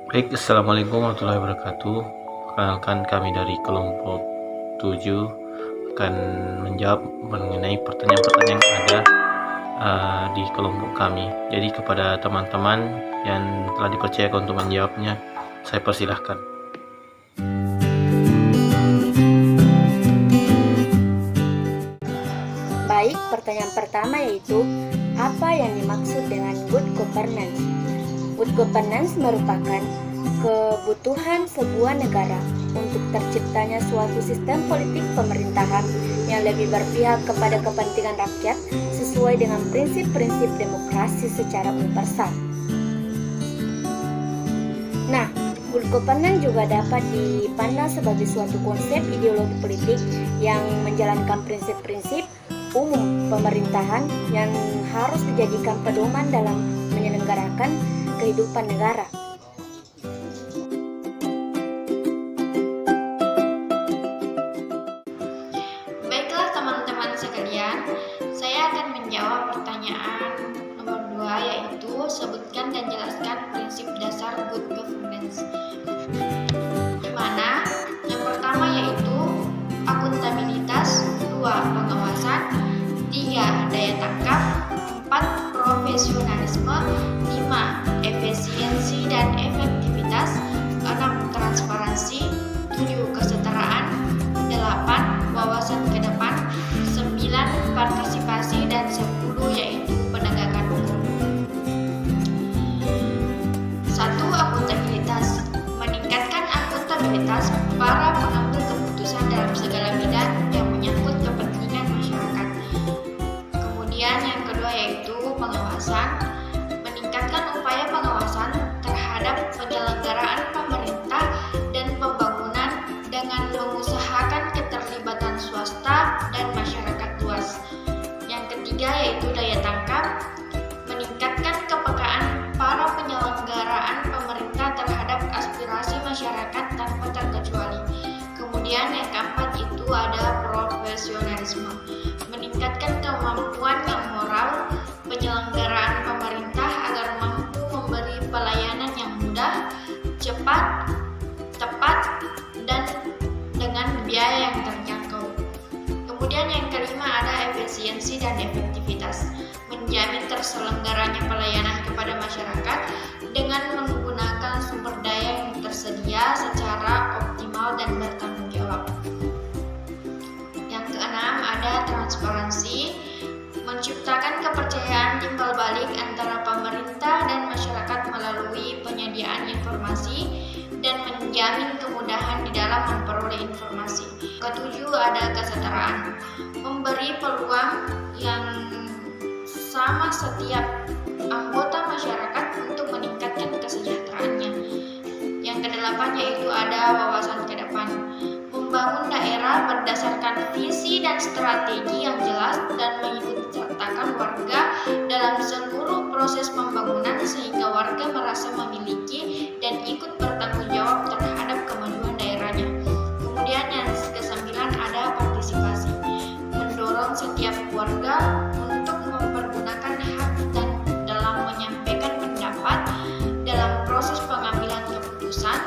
Baik, Assalamualaikum warahmatullahi wabarakatuh. Perkenalkan, kami dari kelompok 7 akan menjawab mengenai pertanyaan-pertanyaan yang ada di kelompok kami. Jadi kepada teman-teman yang telah dipercayakan untuk menjawabnya, saya persilahkan. Baik, pertanyaan pertama yaitu, apa yang dimaksud dengan good governance? Good governance merupakan kebutuhan sebuah negara untuk terciptanya suatu sistem politik pemerintahan yang lebih berpihak kepada kepentingan rakyat sesuai dengan prinsip-prinsip demokrasi secara universal. Nah, good governance juga dapat dipandang sebagai suatu konsep ideologi politik yang menjalankan prinsip-prinsip umum pemerintahan yang harus dijadikan pedoman dalam menyelenggarakan kehidupan negara. Baiklah teman-teman sekalian, saya akan menjawab pertanyaan nomor 2, yaitu sebutkan dan jelaskan prinsip dasar good governance. Di mana yang pertama yaitu akuntabilitas, 2 pengawasan, 3 daya tangkap, 4 profesionalisme, 5 efisiensi dan efektivitas, 6 transparansi, 7 kesetaraan, 8 wawasan ke depan, 9 partisipasi, dan 10 yaitu penegakan hukum. 1. Akuntabilitas. Meningkatkan akuntabilitas para pengambil keputusan dalam segala bidang yang menyangkut kepentingan masyarakat. Kemudian yang kedua yaitu pengawasan. Meningkatkan upaya pengawasan terhadap penyelenggaraan pemerintah dan pembangunan dengan mengusahakan keterlibatan swasta dan masyarakat luas. Yang ketiga yaitu daya tangkap. Meningkatkan kepekaan para penyelenggaraan pemerintah terhadap aspirasi masyarakat tanpa terkecuali. Kemudian yang keempat itu ada profesionalisme. Meningkatkan kemampuan yang moral penyelenggaraan pemerintah agar mampu memberi pelayanan yang mudah, cepat, tepat, dan dengan biaya yang terjangkau. Kemudian yang kelima ada efisiensi dan efektivitas. Menjamin terselenggaranya pelayanan kepada masyarakat dengan menggunakan sumber daya yang tersedia secara optimal dan bertanggung jawab. Yang keenam ada transparansi. Menciptakan kepercayaan timbal balik antara pemerintah dan masyarakat melalui penyediaan informasi dan menjamin kemudahan di dalam memperoleh informasi. Ketujuh ada kesetaraan. Memberi peluang yang sama setiap anggota masyarakat untuk meningkatkan kesejahteraannya. Yang kedelapan yaitu ada wawasan ke depan. Membangun daerah berdasarkan visi dan strategi yang jelas dan mengikutsertakan warga dalam seluruh proses pembangunan sehingga warga merasa memiliki dan ikut bertanggung jawab terhadap kemajuan daerahnya. Kemudian yang kesembilan ada partisipasi. Mendorong setiap warga untuk mempergunakan hak dan dalam menyampaikan pendapat dalam proses pengambilan keputusan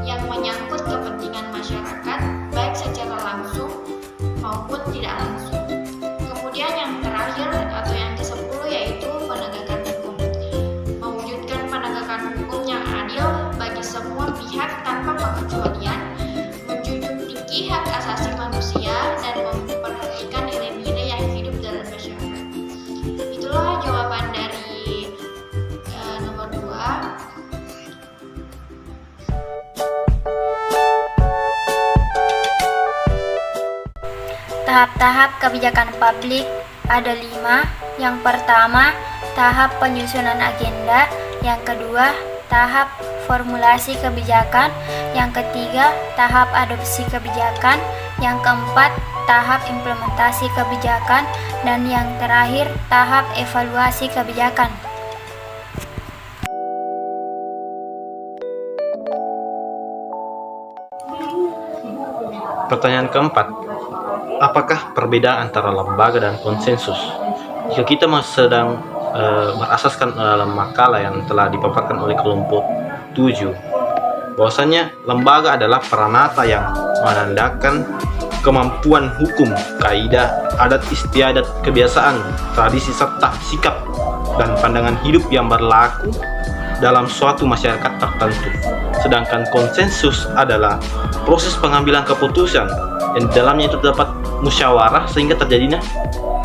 yang menyangkut kepentingan masyarakat baik secara langsung maupun tidak langsung. Kemudian yang terakhir atau yang ke-10 yaitu penegakan hukum. Mewujudkan penegakan hukum yang adil bagi semua pihak tanpa pengecualian, menjunjung tinggi hak asasi manusia dan memperhatikan nilai-nilai yang hidup dalam masyarakat. Itulah jawaban dari nomor 2. Tahap-tahap kebijakan publik ada 5. Yang pertama, tahap penyusunan agenda. Yang kedua, tahap formulasi kebijakan. Yang ketiga, tahap adopsi kebijakan. Yang keempat, tahap implementasi kebijakan. Dan yang terakhir, tahap evaluasi kebijakan. Pertanyaan keempat, apakah perbedaan antara lembaga dan konsensus? Jika kita sedang berasaskan dalam makalah yang telah dipaparkan oleh kelompok 7, bahwasanya lembaga adalah peranata yang menandakan kemampuan hukum, kaidah, adat istiadat, kebiasaan, tradisi serta sikap dan pandangan hidup yang berlaku dalam suatu masyarakat tertentu. Sedangkan konsensus adalah proses pengambilan keputusan yang di dalamnya itu terdapat musyawarah sehingga terjadinya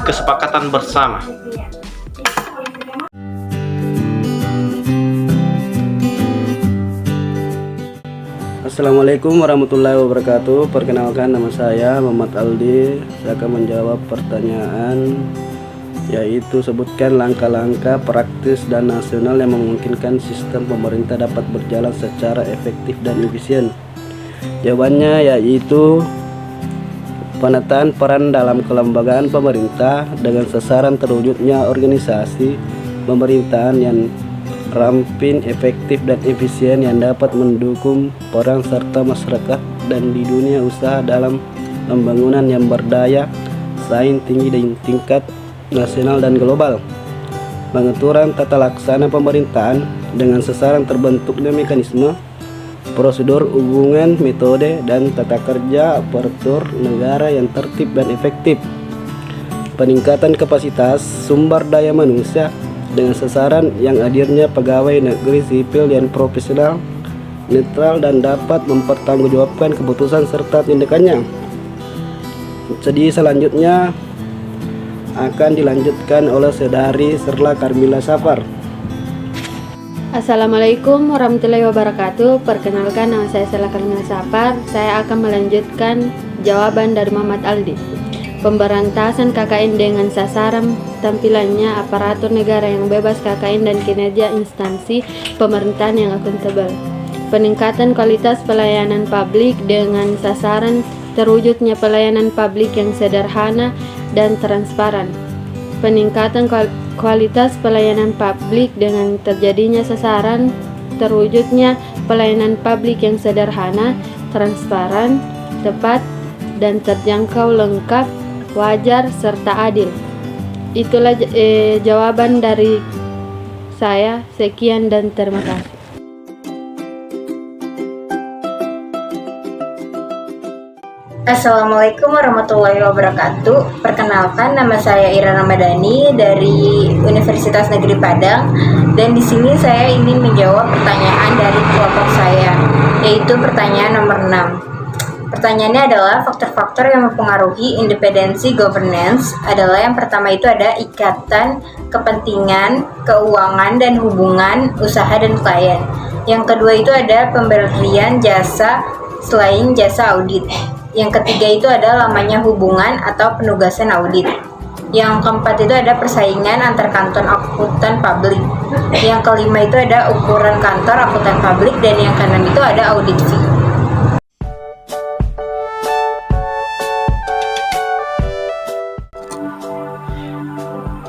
kesepakatan bersama. Assalamualaikum warahmatullahi wabarakatuh. Perkenalkan, nama saya Muhammad Aldi. Saya akan menjawab pertanyaan, yaitu sebutkan langkah-langkah praktis dan nasional yang memungkinkan sistem pemerintah dapat berjalan secara efektif dan efisien. Jawabannya yaitu penataan peran dalam kelembagaan pemerintah dengan sasaran terwujudnya organisasi pemerintahan yang ramping, efektif dan efisien yang dapat mendukung peran serta masyarakat dan di dunia usaha dalam pembangunan yang berdaya saing tinggi di tingkat nasional dan global. Pengaturan tata laksana pemerintahan dengan sasaran terbentuknya mekanisme, prosedur, hubungan, metode, dan tata kerja aparatur negara yang tertib dan efektif. Peningkatan kapasitas sumber daya manusia dengan sasaran yang hadirnya pegawai negeri sipil yang profesional, netral, dan dapat mempertanggungjawabkan keputusan serta tindakannya. Jadi selanjutnya akan dilanjutkan oleh Saudari Serla Karmila Safar. Assalamualaikum warahmatullahi wabarakatuh. Perkenalkan, nama saya Serla Karmila Safar. Saya akan melanjutkan jawaban dari Muhammad Aldi. Pemberantasan KKN dengan sasaran tampilannya aparatur negara yang bebas KKN dan kinerja instansi pemerintahan yang akuntabel. Peningkatan kualitas pelayanan publik dengan sasaran terwujudnya pelayanan publik yang sederhana dan transparan. Peningkatan kualitas pelayanan publik dengan terjadinya sasaran terwujudnya pelayanan publik yang sederhana, transparan, tepat, dan terjangkau, lengkap, wajar, serta adil. Itulah jawaban dari saya. Sekian dan terima kasih. Assalamualaikum warahmatullahi wabarakatuh. Perkenalkan, nama saya Ira Ramadhani dari Universitas Negeri Padang, dan di sini saya ingin menjawab pertanyaan dari kelompok saya, yaitu pertanyaan nomor 6. Pertanyaannya adalah faktor-faktor yang mempengaruhi independensi governance adalah yang pertama itu ada ikatan, kepentingan, keuangan, dan hubungan usaha dan klien. Yang kedua itu ada pemberian jasa selain jasa audit. Yang ketiga itu ada lamanya hubungan atau penugasan audit. Yang keempat itu ada persaingan antar kantor akuntan publik. Yang kelima itu ada ukuran kantor akuntan publik, dan yang keenam itu ada audit fee.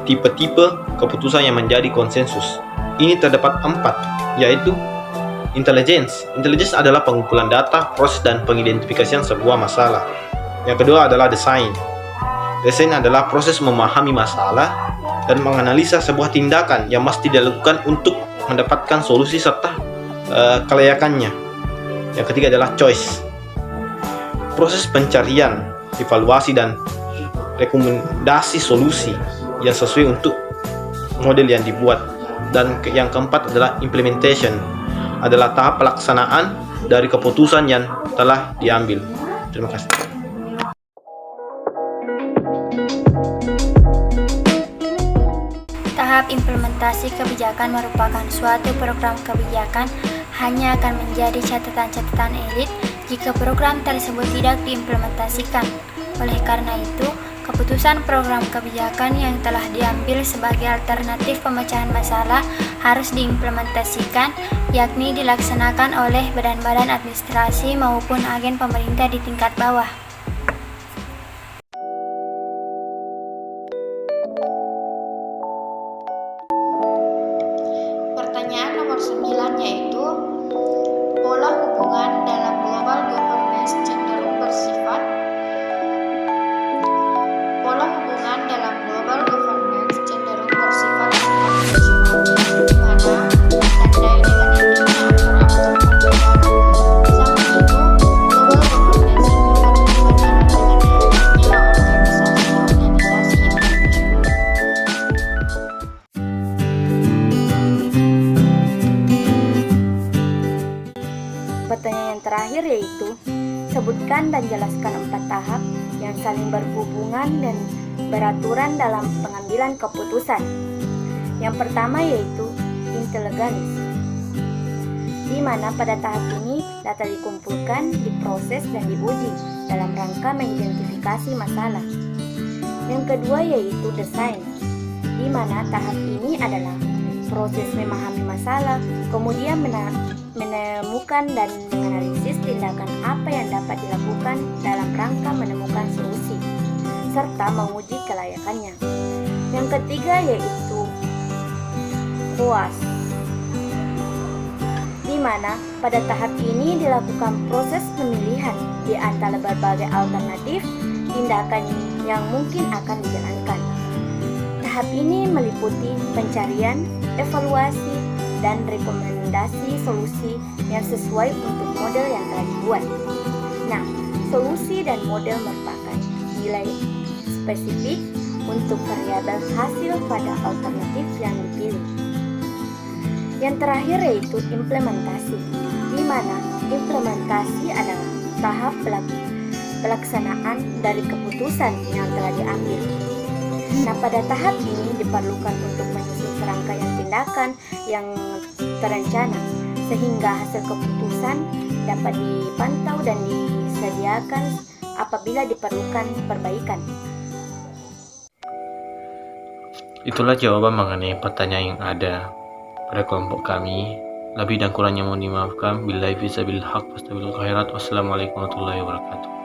Tipe-tipe keputusan yang menjadi konsensus. Ini terdapat 4, yaitu intelligence. Intelligence adalah pengumpulan data, proses, dan pengidentifikasian sebuah masalah. Yang kedua adalah desain. Desain adalah proses memahami masalah dan menganalisa sebuah tindakan yang mesti dilakukan untuk mendapatkan solusi serta kelayakannya. Yang ketiga adalah choice. Proses pencarian, evaluasi, dan rekomendasi solusi yang sesuai untuk model yang dibuat. Dan yang keempat adalah implementation, adalah tahap pelaksanaan dari keputusan yang telah diambil. Terima kasih. Tahap implementasi kebijakan merupakan suatu program kebijakan hanya akan menjadi catatan-catatan elit jika program tersebut tidak diimplementasikan. Oleh karena itu, keputusan program kebijakan yang telah diambil sebagai alternatif pemecahan masalah harus diimplementasikan, yakni dilaksanakan oleh badan-badan administrasi maupun agen pemerintah di tingkat bawah. Pertanyaan nomor 9 yaitu pola hubungan dalam global governance cenderung bersifat. Pola hubungan dalam global governance cenderung bersifat terakhir yaitu sebutkan dan jelaskan 4 tahap yang saling berhubungan dan beraturan dalam pengambilan keputusan. Yang pertama yaitu intelligence, di mana pada tahap ini data dikumpulkan, diproses, dan diuji dalam rangka mengidentifikasi masalah. Yang kedua yaitu design, di mana tahap ini adalah proses memahami masalah, kemudian menemukan dan menganalisis tindakan apa yang dapat dilakukan dalam rangka menemukan solusi, serta menguji kelayakannya. Yang ketiga yaitu QoS, di mana pada tahap ini dilakukan proses pemilihan di antara berbagai alternatif tindakan yang mungkin akan dijalankan. Tahap ini meliputi pencarian, evaluasi, dan rekomendasi solusi yang sesuai untuk model yang telah dibuat. Nah, solusi dan model merupakan nilai spesifik untuk variabel hasil pada alternatif yang dipilih. Yang terakhir yaitu implementasi, di mana implementasi adalah tahap pelaksanaan dari keputusan yang telah diambil. Nah, pada tahap ini diperlukan untuk menyusun serangkaian tindakan yang terencana, sehingga hasil keputusan dapat dipantau dan disediakan apabila diperlukan perbaikan. Itulah jawaban mengenai pertanyaan yang ada pada kelompok kami. Lebih dan kurangnya mohon dimaafkan. Billahi fi sabilil haq wastabil khairat. Wassalamualaikum warahmatullahi wabarakatuh.